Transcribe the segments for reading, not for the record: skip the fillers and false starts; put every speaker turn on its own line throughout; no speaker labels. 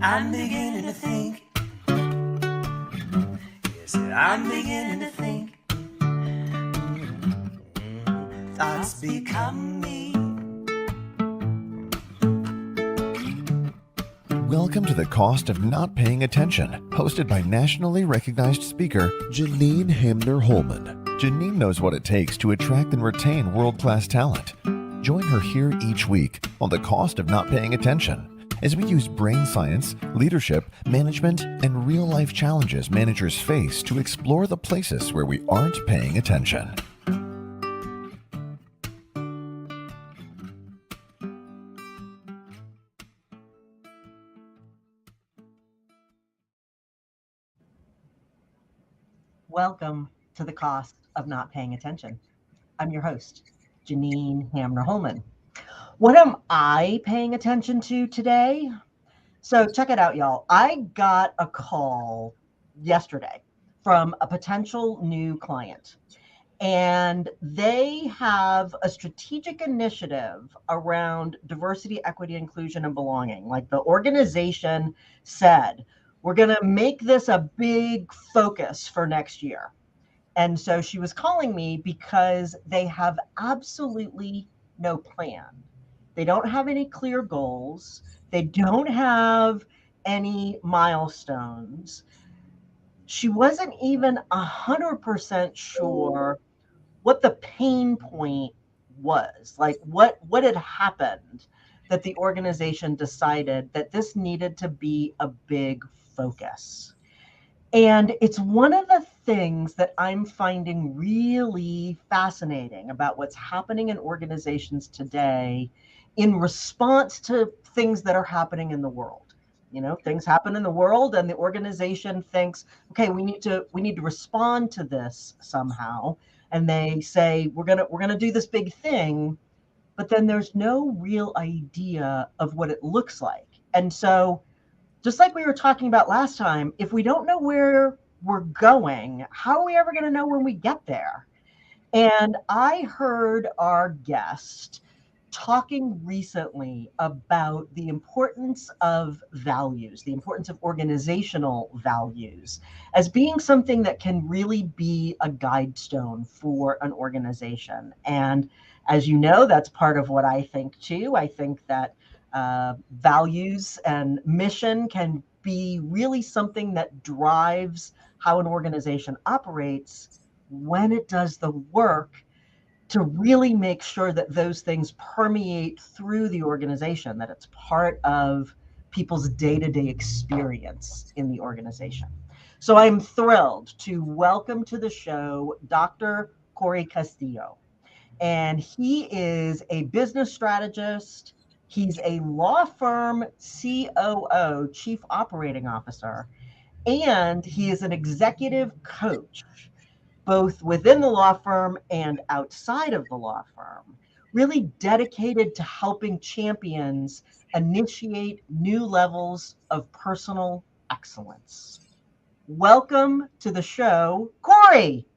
I'm beginning to think. Yes, I'm beginning to think. Thoughts become me.
Welcome to The Cost of Not Paying Attention, hosted by nationally recognized speaker Janine Hamner Holman. Janine knows what it takes to attract and retain world-class talent. Join her here each week on The Cost of Not Paying Attention as we use brain science, leadership, management, and real-life challenges managers face to explore the places where we aren't paying attention.
Welcome to The Cost of Not Paying Attention. I'm your host, Janine Hamner Holman. What am I paying attention to today? So check it out, y'all. I got a call yesterday from a potential new client, and they have a strategic initiative around diversity, equity, inclusion, and belonging. Like the organization said, we're going to make this a big focus for next year. And so she was calling me because they have absolutely no plan. They don't have any clear goals. They don't have any milestones. She wasn't even 100% sure what the pain point was, like what had happened that the organization decided that this needed to be a big focus. And it's one of the things that I'm finding really fascinating about what's happening in organizations today in response to things that are happening in the world. You know, things happen in the world and the organization thinks, okay, we need to respond to this somehow. And they say, we're gonna do this big thing, but then there's no real idea of what it looks like. And so just like we were talking about last time, if we don't know where we're going, how are we ever going to know when we get there? And I heard our guest talking recently about the importance of values, the importance of organizational values as being something that can really be a guide stone for an organization. And as you know, that's part of what I think too. I think that values and mission can be really something that drives how an organization operates when it does the work to really make sure that those things permeate through the organization, that it's part of people's day-to-day experience in the organization. So I'm thrilled to welcome to the show Dr. Corey Castillo. And he is a business strategist. He's a law firm COO, Chief Operating Officer, and he is an executive coach, both within the law firm and outside of the law firm, really dedicated to helping champions initiate new levels of personal excellence. Welcome to the show, Corey.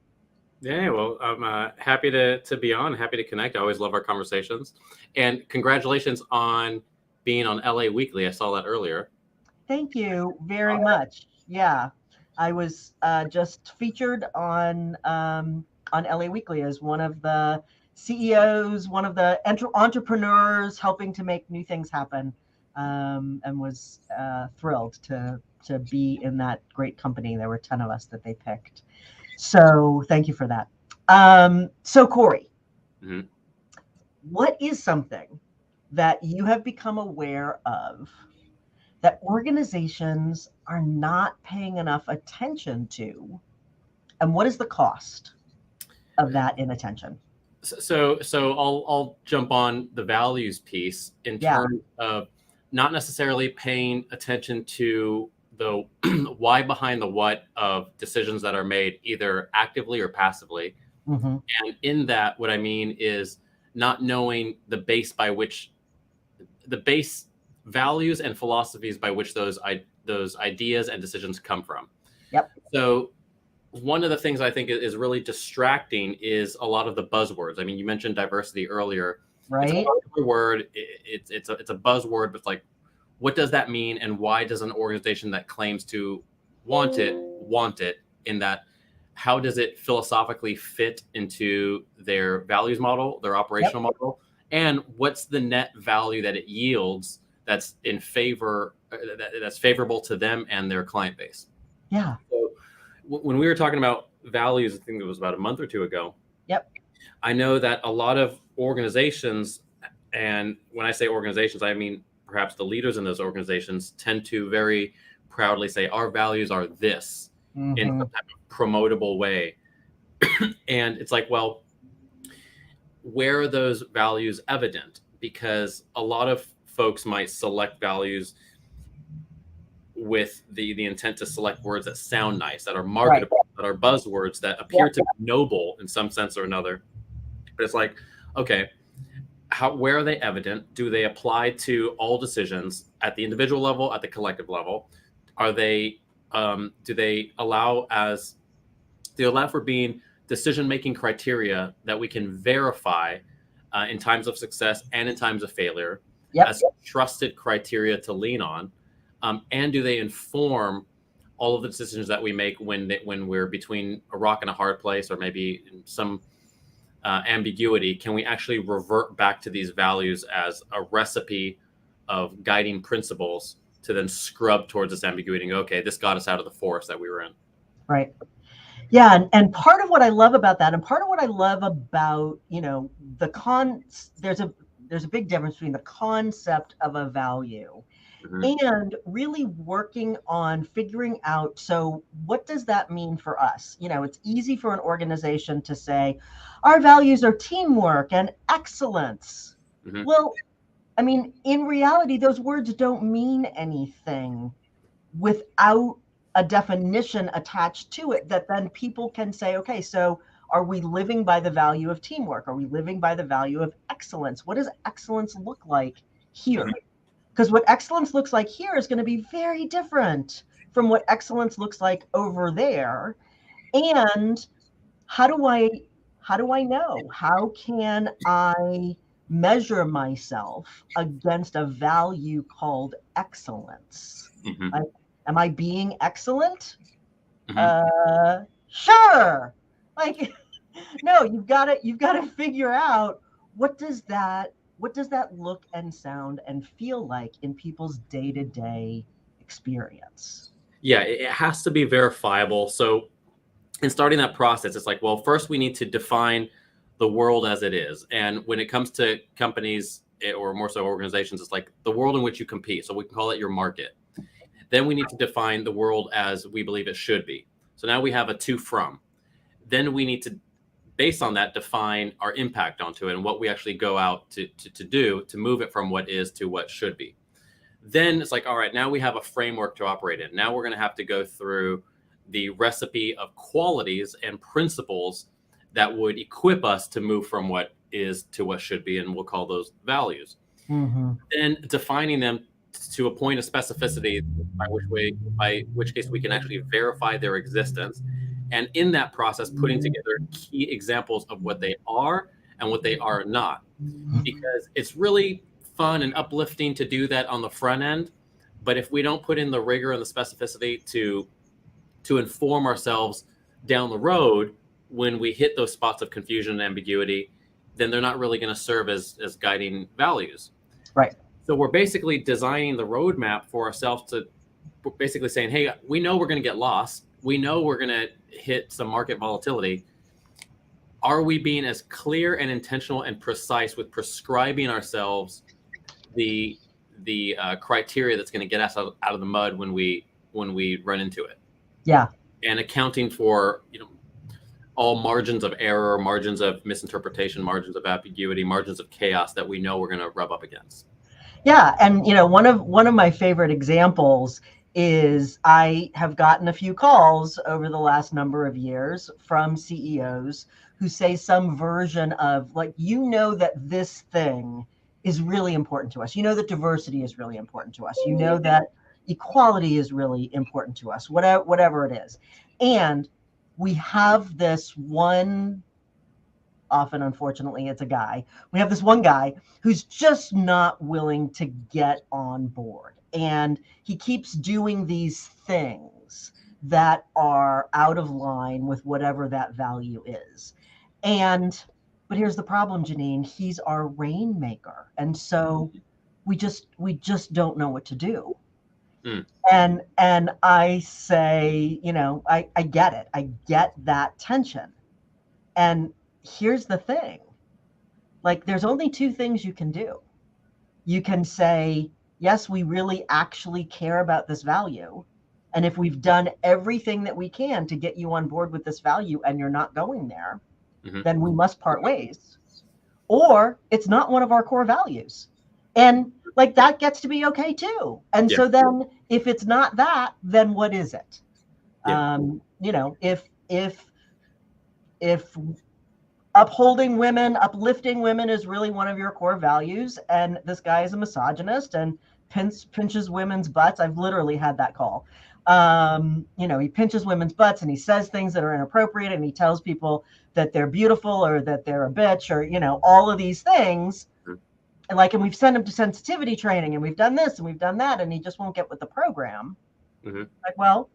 Yeah, well, I'm happy to be on, happy to connect. I always love our conversations. And congratulations on being on LA Weekly. I saw that earlier.
Thank you very much. Yeah, I was just featured on LA Weekly as one of the CEOs, one of the entrepreneurs helping to make new things happen, and was thrilled to be in that great company. There were 10 of us that they picked. So thank you for that. So Corey, What is something that you have become aware of that organizations are not paying enough attention to? And what is the cost of that inattention?
So I'll jump on the values piece in terms of not necessarily paying attention to the why behind the what of decisions that are made either actively or passively. And in that, what I mean is not knowing the base values and philosophies by which those ideas and decisions come from. So one of the things I think is really distracting is a lot of the buzzwords. I mean, you mentioned diversity earlier.
Right.
It's a word. It's a buzzword, but like, what does that mean, and why does an organization that claims to want it in that? How does it philosophically fit into their values model, their operational model, and what's the net value that it yields that's in favor, that's favorable to them and their client base?
Yeah.
So when we were talking about values, I think it was about a month or two ago.
Yep.
I know that a lot of organizations, and when I say organizations, I mean perhaps the leaders in those organizations, tend to very proudly say our values are this in some type of promotable way. And it's like, well, where are those values evident? Because a lot of folks might select values with the intent to select words that sound nice, that are marketable, that are buzzwords, that appear to be noble in some sense or another. But it's like, okay, where are they evident? Do they apply to all decisions at the individual level, at the collective level? Are they do they allow for being decision-making criteria that we can verify in times of success and in times of failure as trusted criteria to lean on? And do they inform all of the decisions that we make when we're between a rock and a hard place, or maybe in some ambiguity? Can we actually revert back to these values as a recipe of guiding principles to then scrub towards this ambiguity and go, okay, this got us out of the forest that we were in?
Right. Yeah. And part of what I love about that, and part of what I love about, there's a big difference between the concept of a value and really working on figuring out, so what does that mean for us? It's easy for an organization to say, our values are teamwork and excellence. Well, I mean, in reality, those words don't mean anything without a definition attached to it that then people can say, okay, so are we living by the value of teamwork? Are we living by the value of excellence? What does excellence look like here? Because what excellence looks like here is going to be very different from what excellence looks like over there. And how do I know? How can I measure myself against a value called excellence? Am I being excellent? Sure. Like, no, you've got to figure out what does that look and sound and feel like in people's day-to-day experience?
Yeah, it has to be verifiable. So in starting that process, it's like, well, first we need to define the world as it is. And when it comes to companies, or more so organizations, it's like the world in which you compete. So we can call it your market. Then we need to define the world as we believe it should be. So now we have a to from. Then we need to, based on that, define our impact onto it and what we actually go out to do to move it from what is to what should be. Then it's like, all right, now we have a framework to operate in. Now we're going to have to go through the recipe of qualities and principles that would equip us to move from what is to what should be, and we'll call those values. Then defining them to a point of specificity by which case we can actually verify their existence. And in that process, putting together key examples of what they are and what they are not. Because it's really fun and uplifting to do that on the front end. But if we don't put in the rigor and the specificity to inform ourselves down the road, when we hit those spots of confusion and ambiguity, then they're not really going to serve as guiding values.
Right.
So we're basically designing the roadmap for ourselves to basically saying, hey, we know we're going to get lost. We know we're going to hit some market volatility. Are we being as clear and intentional and precise with prescribing ourselves the criteria that's going to get us out of the mud when we run into it?
Yeah.
And accounting for, all margins of error, margins of misinterpretation, margins of ambiguity, margins of chaos that we know we're going to rub up against.
Yeah. And, one of my favorite examples is I have gotten a few calls over the last number of years from CEOs who say some version of like, that this thing is really important to us. That diversity is really important to us. That equality is really important to us, whatever it is. And we have this one, often, unfortunately, it's a guy. We have this one guy who's just not willing to get on board. and he keeps doing these things that are out of line with whatever that value is. But here's the problem, Janine, he's our rainmaker. And so we just don't know what to do. And I say, I get it. I get that tension. And here's the thing. Like, there's only two things you can do. You can say, yes, we really actually care about this value. And if we've done everything that we can to get you on board with this value and you're not going there, then we must part ways. Or it's not one of our core values. And like, that gets to be okay too. And so then if it's not that, then what is it? If upholding women, uplifting women is really one of your core values, and this guy is a misogynist and pinches women's butts. I've literally had that call. He pinches women's butts and he says things that are inappropriate, and he tells people that they're beautiful or that they're a bitch, or, all of these things. And we've sent him to sensitivity training, and we've done this and we've done that, and he just won't get with the program. Well,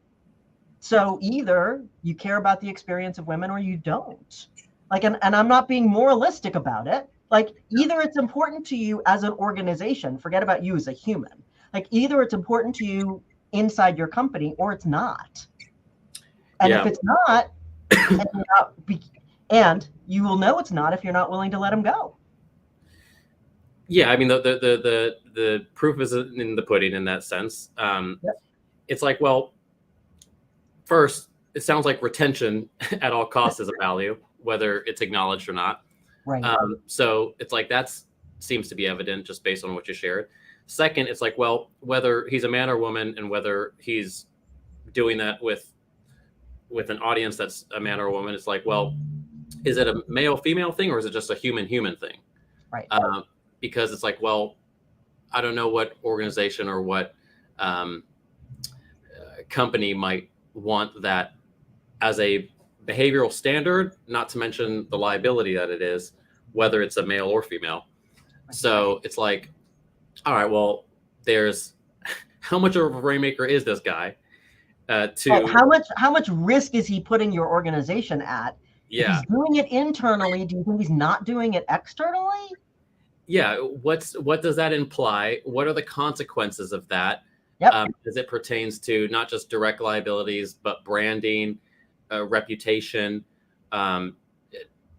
so either you care about the experience of women or you don't. And I'm not being moralistic about it. Either it's important to you as an organization, forget about you as a human. Either it's important to you inside your company or it's not. And if it's not, and you will know it's not if you're not willing to let him go.
Yeah, I mean, the proof is in the pudding in that sense. It's like, well, first, it sounds like retention at all costs is a value, whether it's acknowledged or not.
Right.
So it's like, that seems to be evident just based on what you shared. Second, it's like, well, whether he's a man or woman, and whether he's doing that with an audience that's a man or a woman, it's like, well, is it a male-female thing, or is it just a human-human thing?
Right.
Because it's like, well, I don't know what organization or what company might want that as a behavioral standard, not to mention the liability that it is, whether it's a male or female. So it's like, all right, well, there's how much of a rainmaker is this guy?
How much risk is he putting your organization at?
Yeah.
If he's doing it internally, do you think he's not doing it externally?
Yeah. What does that imply? What are the consequences of that? As it pertains to not just direct liabilities, but branding, reputation,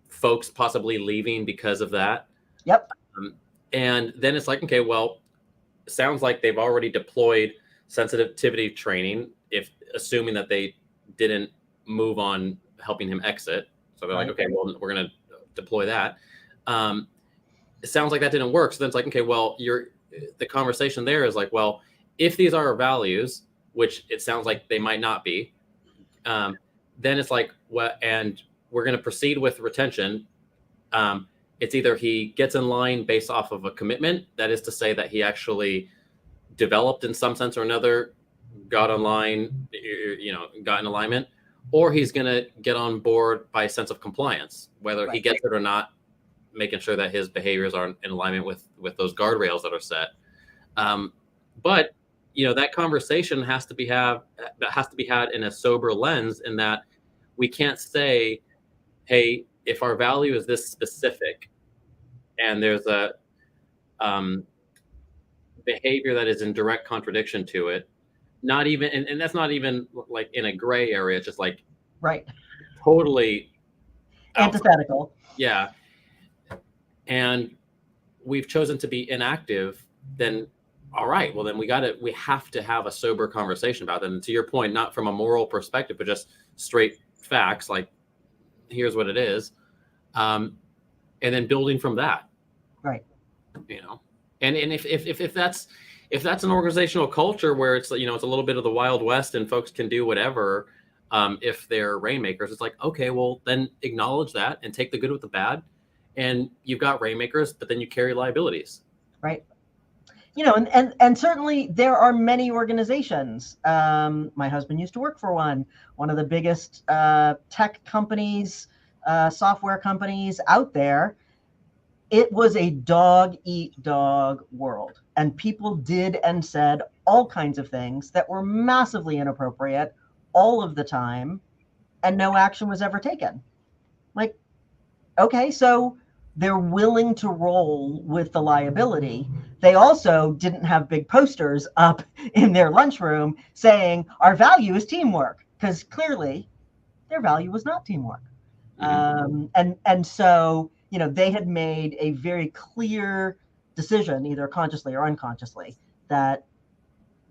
folks possibly leaving because of that. And then it's like, okay, well, it sounds like they've already deployed sensitivity traiing, assuming that they didn't move on helping him exit. So they're like, okay, well, we're going to deploy that. It sounds like that didn't work. So then it's like, okay, well, the conversation there is like, well, if these are our values, which it sounds like they might not be, then it's like, well, and we're going to proceed with retention. It's either he gets in line based off of a commitment, that is to say that he actually developed in some sense or another, got online, got in alignment, or he's going to get on board by a sense of compliance, whether he gets it or not, making sure that his behaviors are in alignment with those guardrails that are set. But that conversation has to be had in a sober lens, in that we can't say, hey, if our value is this specific and there's a behavior that is in direct contradiction to it, not even, and that's not even like in a gray area, it's just like totally
antithetical.
Yeah. And we've chosen to be inactive, then all right, well then we have to have a sober conversation about them. And to your point, not from a moral perspective, but just straight facts, like here's what it is. And then building from that. Right. And if that's an organizational culture where it's, it's a little bit of the Wild West and folks can do whatever, if they're rainmakers, it's like, okay, well then acknowledge that and take the good with the bad. And you've got rainmakers, but then you carry liabilities.
Right. And certainly there are many organizations. My husband used to work for one of the biggest tech companies, software companies out there. It was a dog eat dog world. And people did and said all kinds of things that were massively inappropriate all of the time, and no action was ever taken. Like, okay, so they're willing to roll with the liability. They also didn't have big posters up in their lunchroom saying our value is teamwork, because clearly their value was not teamwork. And so, you know, they had made a very clear decision, either consciously or unconsciously, that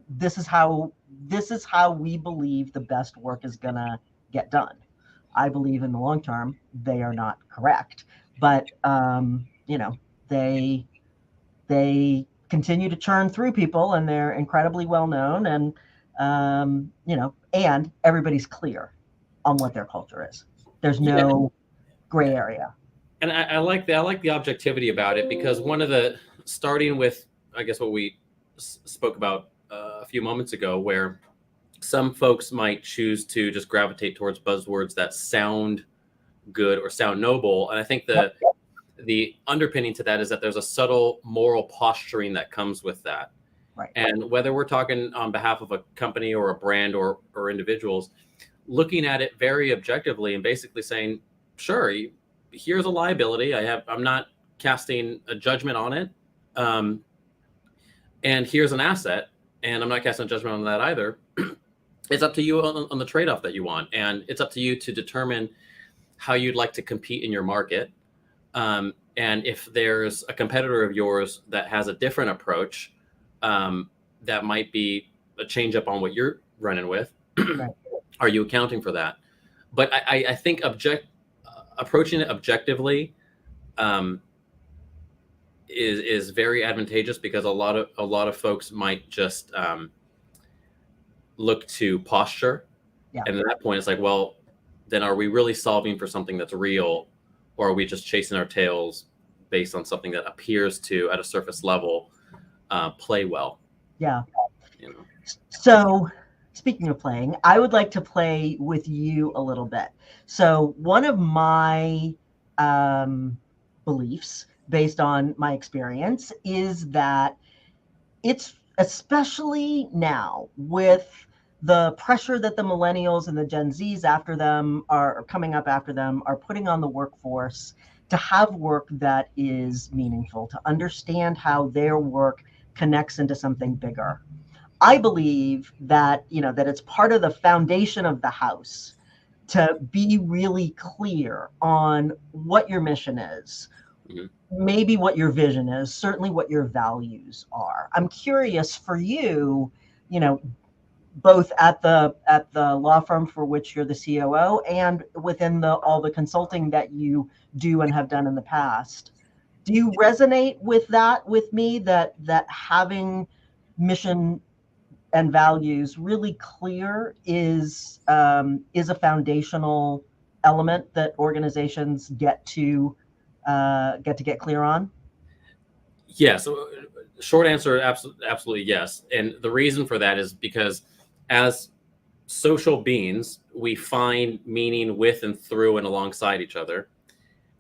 this is how we believe the best work is gonna get done. I believe in the long term they are not correct, but you know, they continue to churn through people, and they're incredibly well known, and you know, and everybody's clear on what their culture is. There's no gray area.
And I like the objectivity about it, because one of the, starting with, I guess, what we spoke about a few moments ago, where some folks might choose to just gravitate towards buzzwords that sound good or sound noble. And I think the underpinning to that is that there's a subtle moral posturing that comes with that.
Right.
And whether we're talking on behalf of a company or a brand or individuals, looking at it very objectively and basically saying, sure, here's a liability. I'm not casting a judgment on it. And here's an asset, and I'm not casting a judgment on that either. It's up to you on the trade-off that you want. And it's up to you to determine how you'd like to compete in your market. And if there's a competitor of yours that has a different approach, that might be a change up on what you're running with,
Right.
Are you accounting for that? But I think approaching it objectively is very advantageous, because a lot of folks might just look to posture.
Yeah.
And at that point, it's like, well, then are we really solving for something that's real, or are we just chasing our tails based on something that appears to, at a surface level, play well?
Yeah.
You know?
So speaking of playing, I would like to play with you a little bit. So one of my beliefs, based on my experience, is that it's, especially now with the pressure that the millennials and the Gen Zs after them are coming up after them are putting on the workforce, to have work that is meaningful, to understand how their work connects into something bigger. I believe that, you know, that it's part of the foundation of the house to be really clear on what your mission is, maybe what your vision is, certainly what your values are. I'm curious for you, you know, both at the law firm for which you're the COO and within all the consulting that you do and have done in the past. Do you resonate with that with me, that having mission and values really clear is a foundational element that organizations get to get clear on?
Yes. Short answer, absolutely yes. And the reason for that is because as social beings, we find meaning with and through and alongside each other.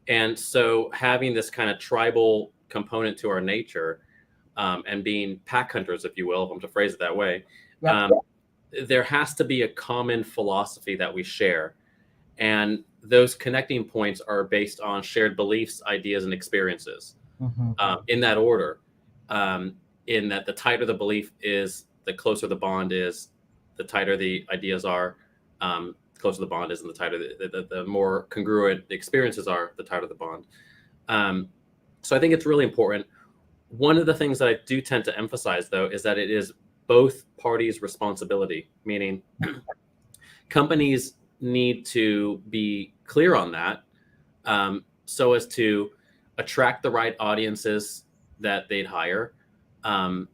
And so having this kind of tribal component to our nature, and being pack hunters, if you will, if I'm to phrase it that way, there has to be a common philosophy that we share. And those connecting points are based on shared beliefs, ideas, and experiences, in that order. In that the tighter the belief is, the closer the bond is, the tighter the ideas are, the closer the bond is, and the tighter the more congruent the experiences are, the tighter the bond. So I think it's really important. One of the things that I do tend to emphasize, though, is that it is both parties' responsibility, meaning companies need to be clear on that, so as to attract the right audiences that they'd hire. And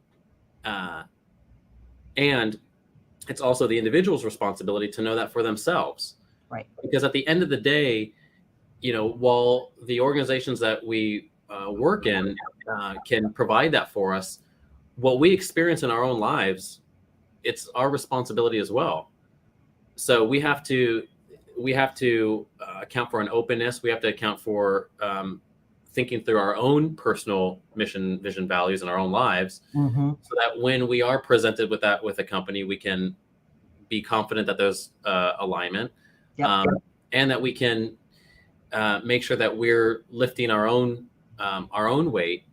it's also the individual's responsibility to know that for themselves.
Right.
Because at the end of the day, you know, while the organizations that we work in can provide that for us, what we experience in our own lives, it's our responsibility as well. So we have to account for an openness. We have to account for thinking through our own personal mission, vision, values in our own lives,
Mm-hmm.
so that when we are presented with that with a company, we can be confident that there's alignment,
Yep.
and that we can make sure that we're lifting our own weight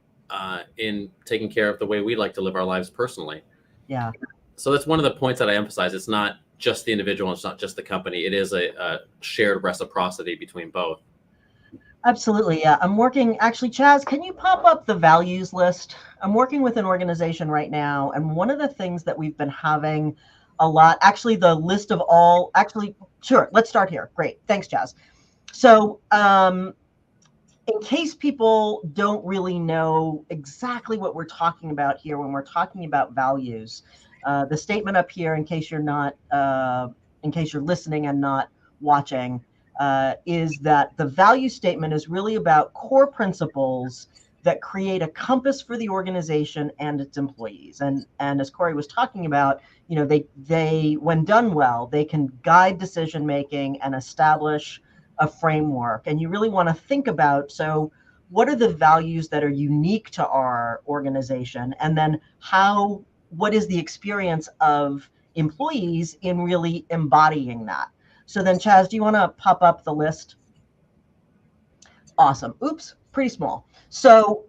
in taking care of the way we like to live our lives personally.
Yeah.
So that's one of the points that I emphasize. It's not just the individual, it's not just the company. It is a shared reciprocity between both.
Absolutely. Yeah. I'm working, actually, Chaz, can you pop up the values list? I'm working with an organization right now. And one of the things that we've been having a lot, actually, the list of all, actually, sure. Let's start here. Great. Thanks, Chaz. So, in case people don't really know exactly what we're talking about here when we're talking about values, the statement up here, in case you're listening and not watching, is that the value statement is really about core principles that create a compass for the organization and its employees. And as Corey was talking about, they when done well, they can guide decision making and establish a framework. And you really want to think about, so what are the values that are unique to our organization? And then what is the experience of employees in really embodying that? So then, Chaz, do you want to pop up the list? Awesome. Oops, pretty small. So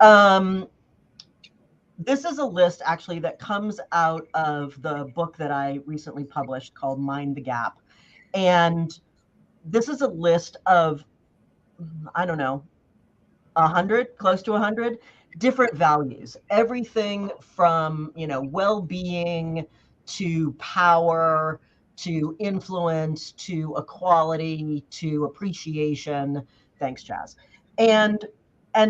this is a list actually that comes out of the book that I recently published called Mind the Gap. And this is a list of, I don't know, 100, close to 100 different values. Everything from, well-being to power, to influence, to equality, to appreciation. Thanks, Chaz. And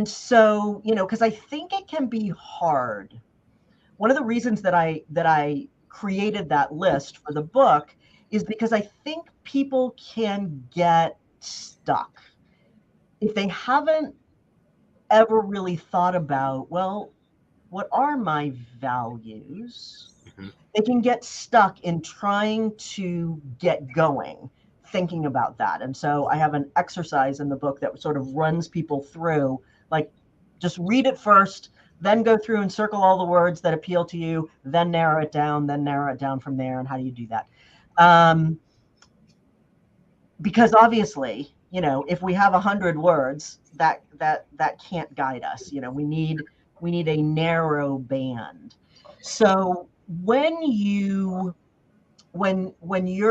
so, because I think it can be hard. One of the reasons that I created that list for the book is because I think people can get stuck if they haven't ever really thought about, well, what are my values?
Mm-hmm.
They can get stuck in trying to get going, thinking about that. And so I have an exercise in the book that sort of runs people through, like, just read it first, then go through and circle all the words that appeal to you, then narrow it down from there. And how do you do that? Because obviously, if we have 100 words, that can't guide us. We need a narrow band. So when you're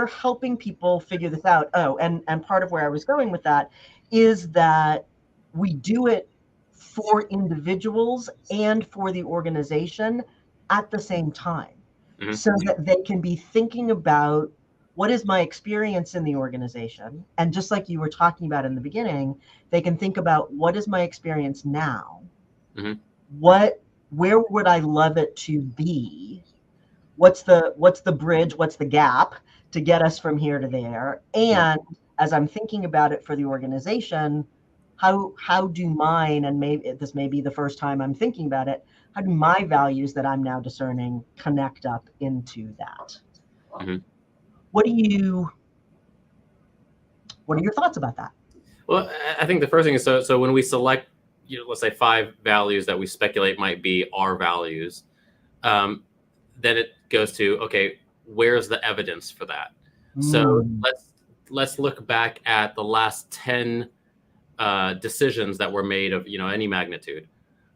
helping people figure this out, and part of where I was going with that is that we do it for individuals and for the organization at the same time,
Mm-hmm.
so that they can be thinking about, what is my experience in the organization? And just like you were talking about in the beginning, they can think about, what is my experience now?
Mm-hmm.
Where would I love it to be? What's the bridge? What's the gap to get us from here to there? And as I'm thinking about it for the organization, how do mine, and maybe this may be the first time I'm thinking about it, how do my values that I'm now discerning connect up into that?
Mm-hmm.
What are your thoughts about that?
Well, I think the first thing is, so when we select, let's say 5 values that we speculate might be our values, then it goes to, okay, where's the evidence for that? So let's look back at the last 10 decisions that were made of any magnitude,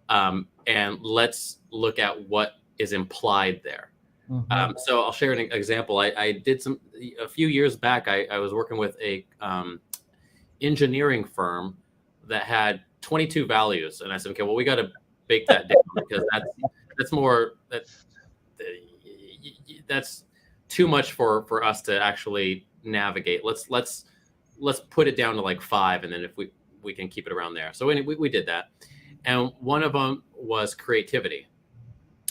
and let's look at what is implied there.
Mm-hmm.
So I'll share an example. I did a few years back. I was working with a engineering firm that had 22 values, and I said, okay, well, we got to bake that down, because that's too much for us to actually navigate. Let's put it down to like 5, and then if we can keep it around there. So we did that, and one of them was creativity.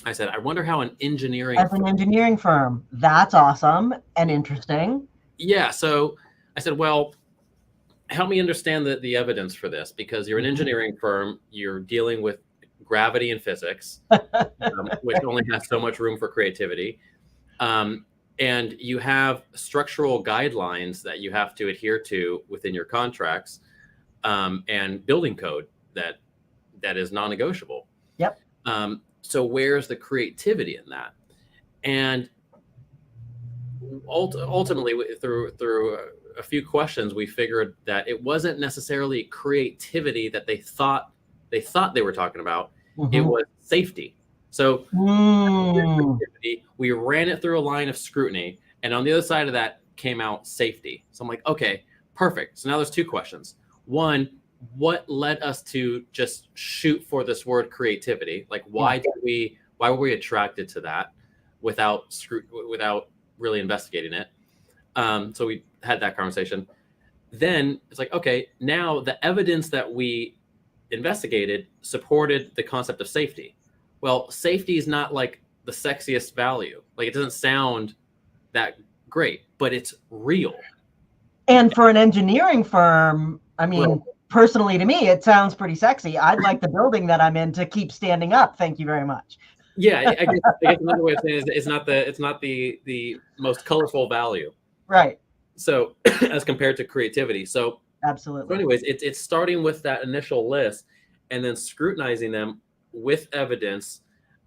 I said, I wonder how an engineering
firm. That's awesome and interesting.
Yeah. So I said, well, help me understand the evidence for this, because you're an engineering firm, you're dealing with gravity and physics, which only has so much room for creativity. And you have structural guidelines that you have to adhere to within your contracts, and building code that that is non-negotiable.
Yep.
So where's the creativity in that? And ultimately, through a few questions, we figured that it wasn't necessarily creativity that they thought they were talking about. It was safety. So we ran it through a line of scrutiny, and on the other side of that came out safety. So I'm like, okay, perfect. So now there's two questions. One, what led us to just shoot for this word creativity? Like, why were we attracted to that without really investigating it? So we had that conversation. Then it's like, okay, now the evidence that we investigated supported the concept of safety. Well, safety is not like the sexiest value. Like, it doesn't sound that great, but it's real.
And for an engineering firm, I mean, personally to me, it sounds pretty sexy. I'd like the building that I'm in to keep standing up. Thank you very much.
Yeah, I guess another way of saying it is it's not the most colorful value.
Right.
So as compared to creativity. So
absolutely.
So anyways, it's starting with that initial list and then scrutinizing them with evidence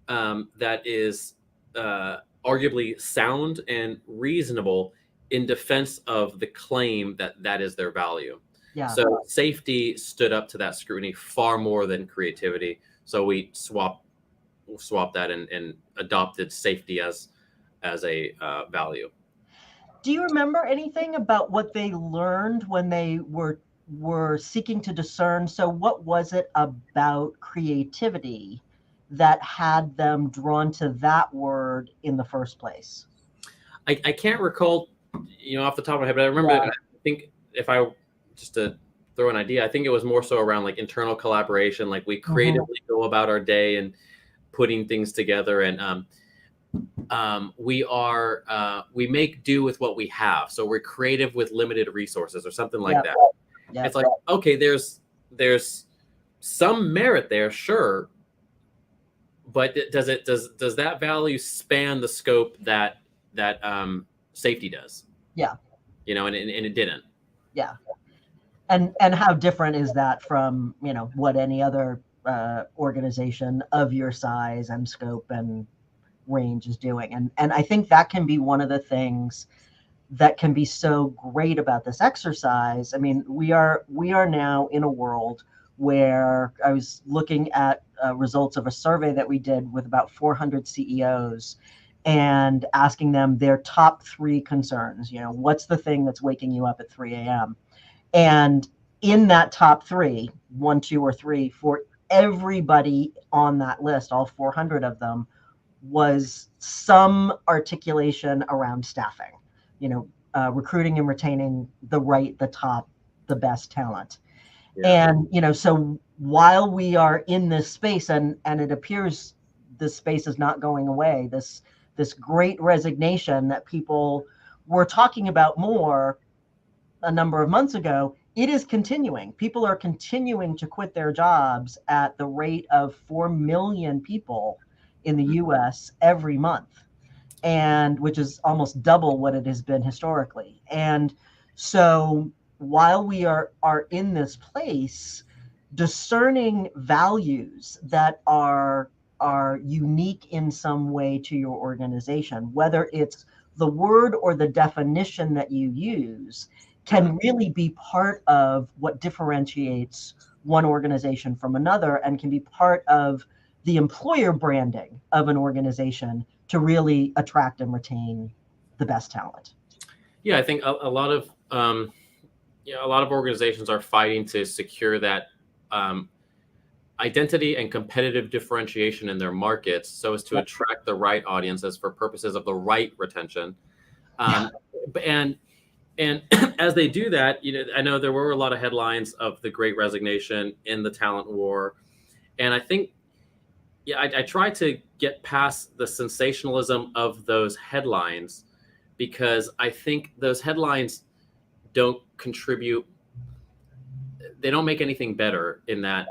that is arguably sound and reasonable in defense of the claim that is their value.
Yeah.
So safety stood up to that scrutiny far more than creativity. So we swapped that and adopted safety as a value.
Do you remember anything about what they learned when they were seeking to discern? So what was it about creativity that had them drawn to that word in the first place?
I can't recall, off the top of my head, but I remember, I think if I just to throw an idea, I think it was more so around like internal collaboration. Like, we creatively go about our day and putting things together, and we make do with what we have. So we're creative with limited resources or something like that. Yep. It's like, okay, there's some merit there, sure, but does that value span the scope that safety does?
Yeah.
And it didn't.
Yeah. And how different is that from, what any other organization of your size and scope and range is doing? And I think that can be one of the things that can be so great about this exercise. I mean, we are now in a world where I was looking at results of a survey that we did with about 400 CEOs and asking them their top 3 concerns. What's the thing that's waking you up at 3 a.m.? And in that top 3, 1, 2, or 3, for everybody on that list, all 400 of them, was some articulation around staffing, recruiting and retaining the best talent. Yeah. And, so while we are in this space and it appears this space is not going away, this great resignation that people were talking about more a number of months ago, it is continuing. People are continuing to quit their jobs at the rate of 4 million people in the US every month, and which is almost double what it has been historically. And so while we are in this place, discerning values that are unique in some way to your organization, whether it's the word or the definition that you use, can really be part of what differentiates one organization from another, and can be part of the employer branding of an organization to really attract and retain the best talent.
Yeah, I think a lot of organizations are fighting to secure that identity and competitive differentiation in their markets, so as to attract the right audiences for purposes of the right retention. And as they do that, I know there were a lot of headlines of the Great Resignation in the talent war, and I think, I try to get past the sensationalism of those headlines, because I think those headlines don't contribute. They don't make anything better in that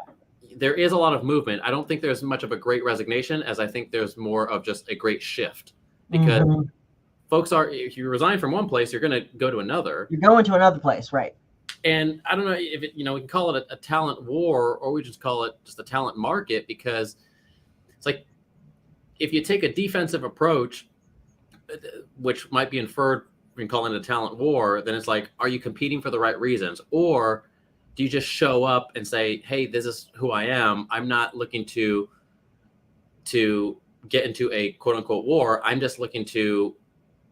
there is a lot of movement. I don't think there's much of a Great Resignation, as I think there's more of just a great shift, because folks if you resign from one place, you're going to go to another.
You're going to another place, right?
And I don't know if it, we can call it a talent war, or we just call it just a talent market, because it's like, if you take a defensive approach, which might be inferred in calling it a talent war, then it's like, are you competing for the right reasons? Or do you just show up and say, hey, this is who I am. I'm not looking to get into a quote unquote war. I'm just looking to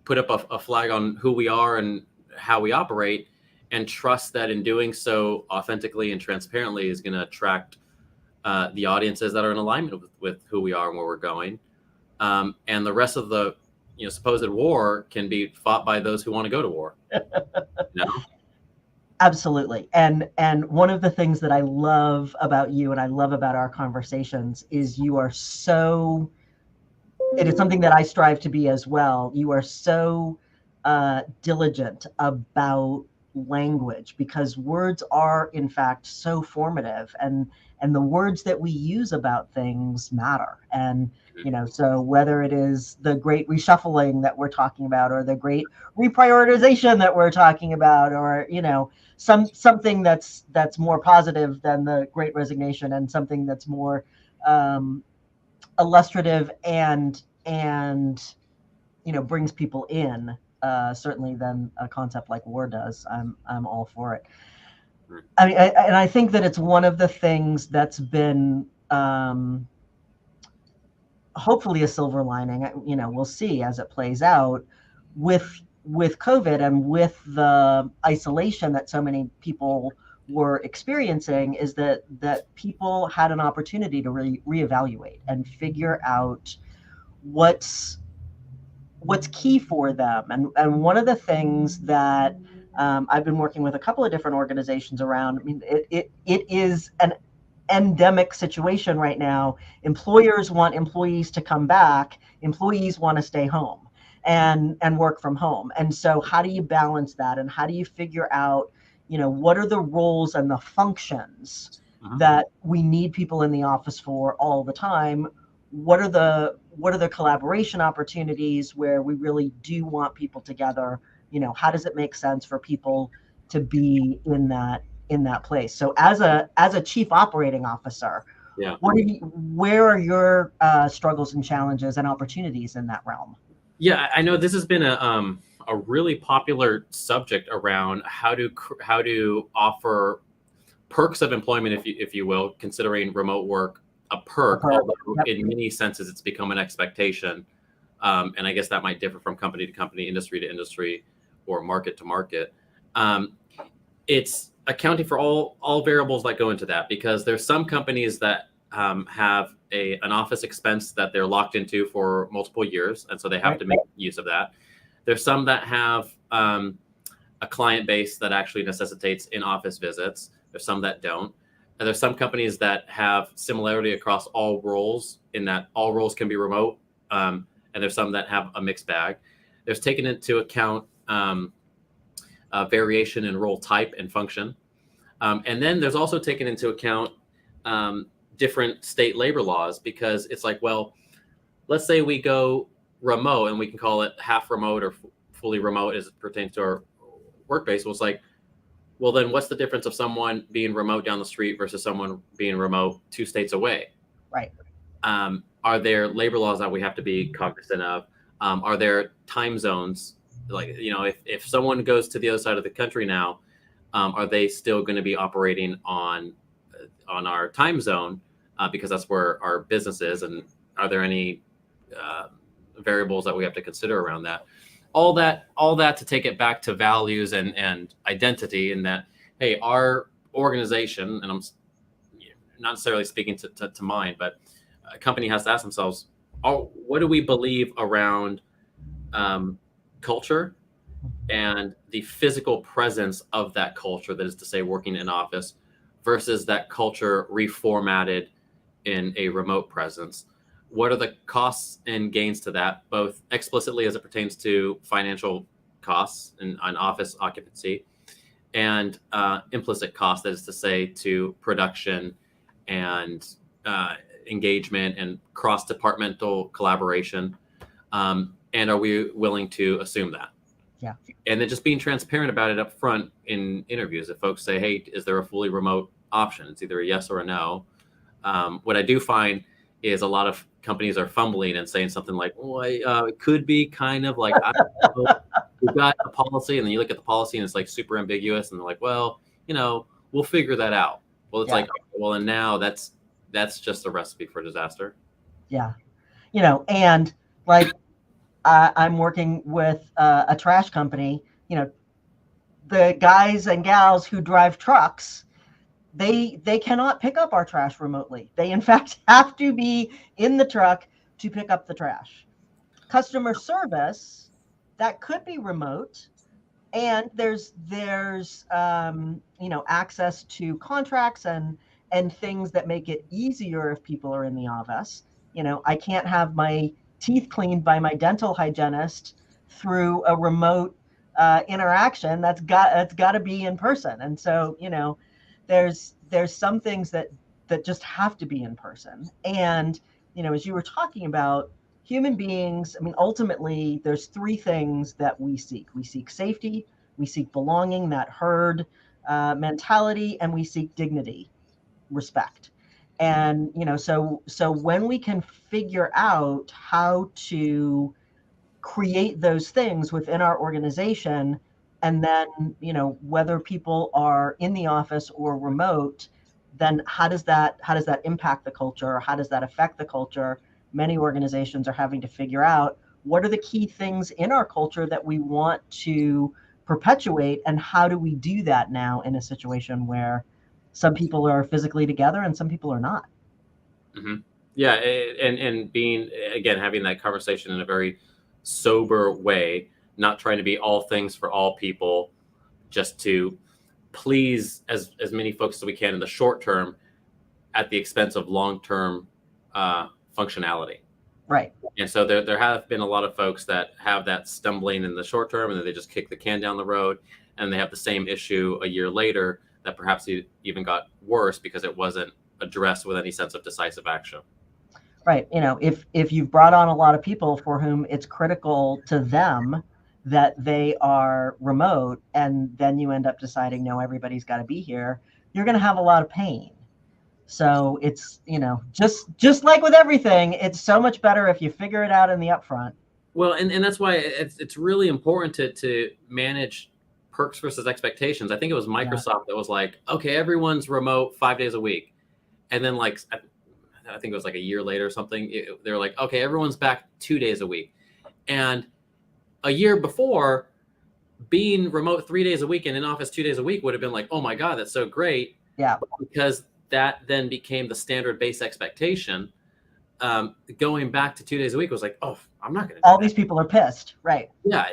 put up a flag on who we are and how we operate, and trust that in doing so authentically and transparently is going to attract the audiences that are in alignment with who we are and where we're going. And the rest of the supposed war can be fought by those who want to go to war.
Absolutely. And one of the things that I love about you and I love about our conversations is you are so, it is something that I strive to be as well. You are so diligent about language, because words are in fact so formative, and the words that we use about things matter. And so whether it is the great reshuffling that we're talking about, or the great reprioritization that we're talking about, or something that's more positive than the great resignation, and something that's more illustrative and brings people in, certainly than a concept like war does, I'm all for it. I mean, and I think that it's one of the things that's been hopefully a silver lining. We'll see as it plays out with COVID and with the isolation that so many people were experiencing, is that people had an opportunity to reevaluate and figure out what's key for them. And one of the things that I've been working with a couple of different organizations around, I mean, it is an endemic situation right now. Employers want employees to come back. Employees want to stay home and work from home. And so how do you balance that? And how do you figure out, what are the roles and the functions that we need people in the office for all the time? What are the collaboration opportunities where we really do want people together? How does it make sense for people to be in that place? So as a chief operating officer, where are your struggles and challenges and opportunities in that realm?
Yeah, I know this has been a really popular subject around how to offer perks of employment, if you will, considering remote work a perk, although in many senses it's become an expectation. And I guess that might differ from company to company, industry to industry, or market to market. It's accounting for all variables that go into that, because there's some companies that have an office expense that they're locked into for multiple years, and so they have to make use of that. There's some that have a client base that actually necessitates in-office visits. There's some that don't. And there's some companies that have similarity across all roles, in that all roles can be remote. And there's some that have a mixed bag. There's taken into account variation in role type and function. And then there's also taken into account different state labor laws, because it's like, well, let's say we go remote, and we can call it half remote or fully remote as it pertains to our workplace. Well, it's like, well, then what's the difference of someone being remote down the street versus someone being remote 2 states away?
Right.
Are there labor laws that we have to be cognizant of? Are there time zones? Like, if someone goes to the other side of the country now, are they still going to be operating on our time zone because that's where our business is? And are there any variables that we have to consider around that? All that to take it back to values and identity, and that, hey, our organization, and I'm not necessarily speaking to mine, but a company has to ask themselves, what do we believe around culture and the physical presence of that culture, that is to say working in office, versus that culture reformatted in a remote presence? What are the costs and gains to that, both explicitly as it pertains to financial costs and on office occupancy, and implicit costs, that is to say to production and engagement and cross-departmental collaboration? And are we willing to assume that?
Yeah.
And then just being transparent about it up front in interviews. If folks say, hey, is there a fully remote option? It's either a yes or a no. What I do find is a lot of companies are fumbling and saying something like, well, it could be kind of like, I don't know, we've got a policy, and then you look at the policy and it's like super ambiguous, and they're like, well, we'll figure that out. Well, it's like, okay, well, and now that's just a recipe for disaster.
Yeah. And like I'm working with a trash company, the guys and gals who drive trucks, they cannot pick up our trash remotely. They in fact have to be in the truck to pick up the trash. Customer service, that could be remote, and there's access to contracts and things that make it easier if people are in the office. I can't have my teeth cleaned by my dental hygienist through a remote interaction. That's got to be in person. And so there's some things that just have to be in person. And as you were talking about, human beings, ultimately there's three things that we seek. We seek safety, we seek belonging, that herd mentality, and we seek dignity, respect. And so when we can figure out how to create those things within our organization, and then whether people are in the office or remote, then how does that impact the culture? How does that affect the culture? Many organizations are having to figure out what are the key things in our culture that we want to perpetuate, and how do we do that now in a situation where some people are physically together and some people are not.
Mm-hmm. Yeah, and being, again, having that conversation in a very sober way, not trying to be all things for all people, just to please as many folks as we can in the short term at the expense of long-term functionality.
Right.
And so there have been a lot of folks that have that stumbling in the short term, and then they just kick the can down the road, and they have the same issue a year later that perhaps even got worse because it wasn't addressed with any sense of decisive action.
Right. If you've brought on a lot of people for whom it's critical to them that they are remote, and then you end up deciding, no, everybody's got to be here, you're going to have a lot of pain. So it's, just like with everything, it's so much better if you figure it out in the upfront.
Well, and that's why it's really important to manage perks versus expectations. I think it was Microsoft that was like, okay, everyone's remote 5 days a week. And then I think it was like a year later or something, they were like, okay, everyone's back 2 days a week. And a year before, being remote 3 days a week and in office 2 days a week would have been like, oh my God, that's so great.
Yeah.
Because that then became the standard base expectation. Going back to 2 days a week was like, oh, I'm not going to.
All these people are pissed. Right.
Yeah.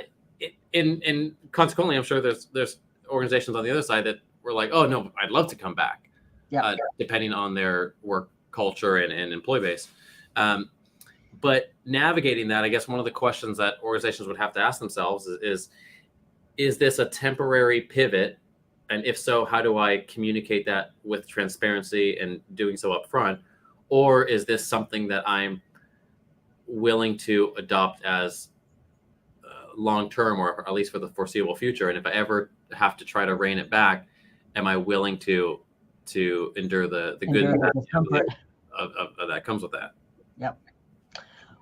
And consequently, I'm sure there's organizations on the other side that were like, oh no, I'd love to come back. Yeah. Depending on their work culture and employee base. But navigating that, I guess one of the questions that organizations would have to ask themselves is this a temporary pivot? And if so, how do I communicate that with transparency and doing so up front? Or is this something that I'm willing to adopt as long-term, or at least for the foreseeable future? And if I ever have to try to rein it back, am I willing to endure the good and bad of that comes with that?
Yep.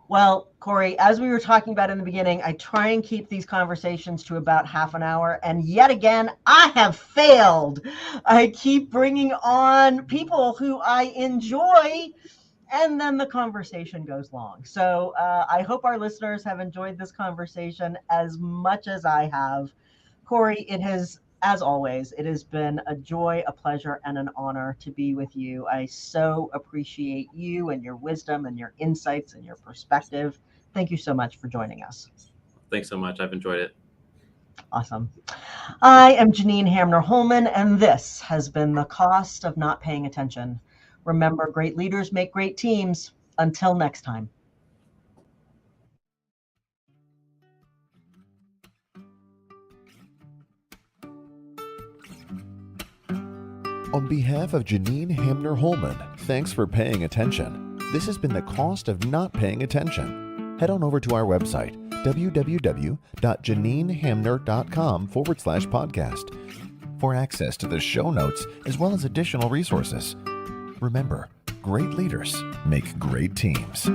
Well, Corey, as we were talking about in the beginning, I try and keep these conversations to about half an hour. And yet again, I have failed. I keep bringing on people who I enjoy, and then the conversation goes long. So I hope our listeners have enjoyed this conversation as much as I have. Corey, it has, as always, it has been a joy, a pleasure, and an honor to be with you. I so appreciate you and your wisdom and your insights and your perspective. Thank you so much for joining us.
Thanks so much. I've enjoyed it.
Awesome. I am Janine Hamner Holman, and this has been The Cost of Not Paying Attention. Remember, great leaders make great teams. Until next time.
On behalf of Janine Hamner Holman, thanks for paying attention. This has been The Cost of Not Paying Attention. Head on over to our website, www.janinehamner.com/podcast for access to the show notes as well as additional resources. Remember, great leaders make great teams.